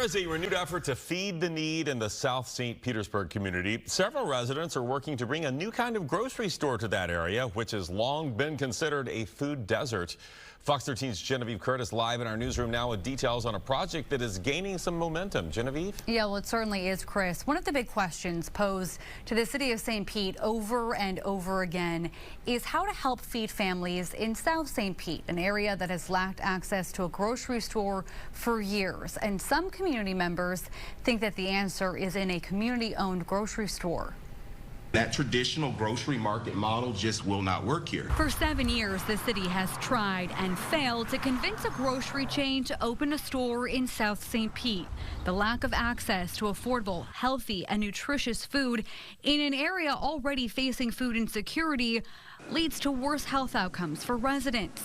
is a renewed effort to feed the need in the South St. Petersburg community. Several residents are working to bring a new kind of grocery store to that area, which has long been considered a food desert. Fox 13's Genevieve Curtis live in our newsroom now with details on a project that is gaining some momentum. Genevieve? Yeah, well, it certainly is, Chris. One of the big questions posed to the city of St. Pete over and over again is how to help feed families in South St. Pete, an area that has lacked access to a grocery store for years. And some community members think that the answer is in a community-owned grocery store. That traditional grocery market model just will not work here. For 7 years, the city has tried and failed to convince a grocery chain to open a store in South St. Pete. The lack of access to affordable, healthy, and nutritious food in an area already facing food insecurity leads to worse health outcomes for residents.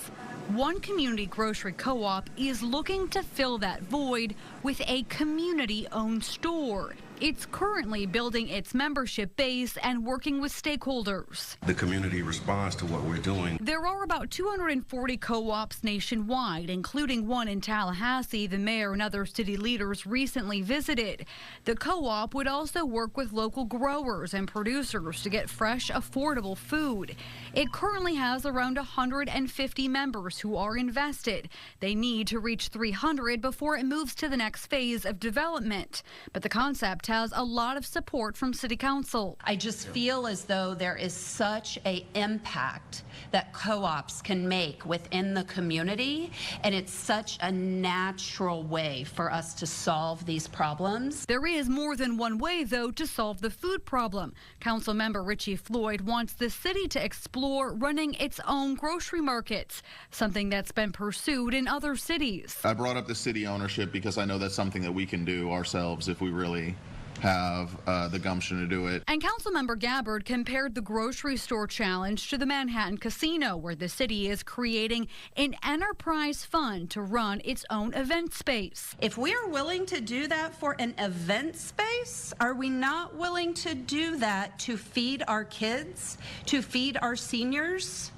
One community grocery co-op is looking to fill that void with a community-owned store. It's currently building its membership base and working with stakeholders. The community responds to what we're doing. There are about 240 co-ops nationwide, including one in Tallahassee the mayor and other city leaders recently visited. The co-op would also work with local growers and producers to get fresh, affordable food. It currently has around 150 members who are invested. They need to reach 300 before it moves to the next phase of development. But the concept has a lot of support from City Council. I just feel as though there is such an impact that co-ops can make within the community, and it's such a natural way for us to solve these problems. There is more than one way, though, to solve the food problem. Council member Richie Floyd wants the city to explore running its own grocery markets, something that's been pursued in other cities. I brought up the city ownership because I know that's something that we can do ourselves if we really have the gumption to do it. And Councilmember Gabbard compared the grocery store challenge to the Manhattan Casino, where the city is creating an enterprise fund to run its own event space. If we are willing to do that for an event space, are we not willing to do that to feed our kids, to feed our seniors?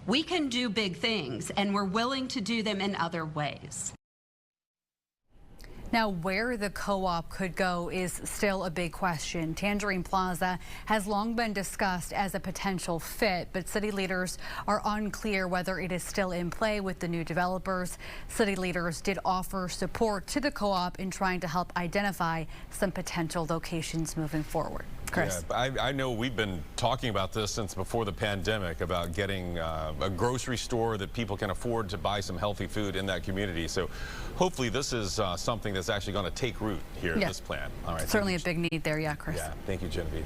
We can do big things, and we're willing to do them in other ways. Now, where the co-op could go is still a big question. Tangerine Plaza has long been discussed as a potential fit, but city leaders are unclear whether it is still in play with the new developers. City leaders did offer support to the co-op in trying to help identify some potential locations moving forward. Chris. Yeah, I know we've been talking about this since before the pandemic about getting a grocery store that people can afford to buy some healthy food in that community. So hopefully this is something that's actually going to take root here in this plan. All right. Certainly a big need there, yeah, Chris. Yeah, thank you, Genevieve.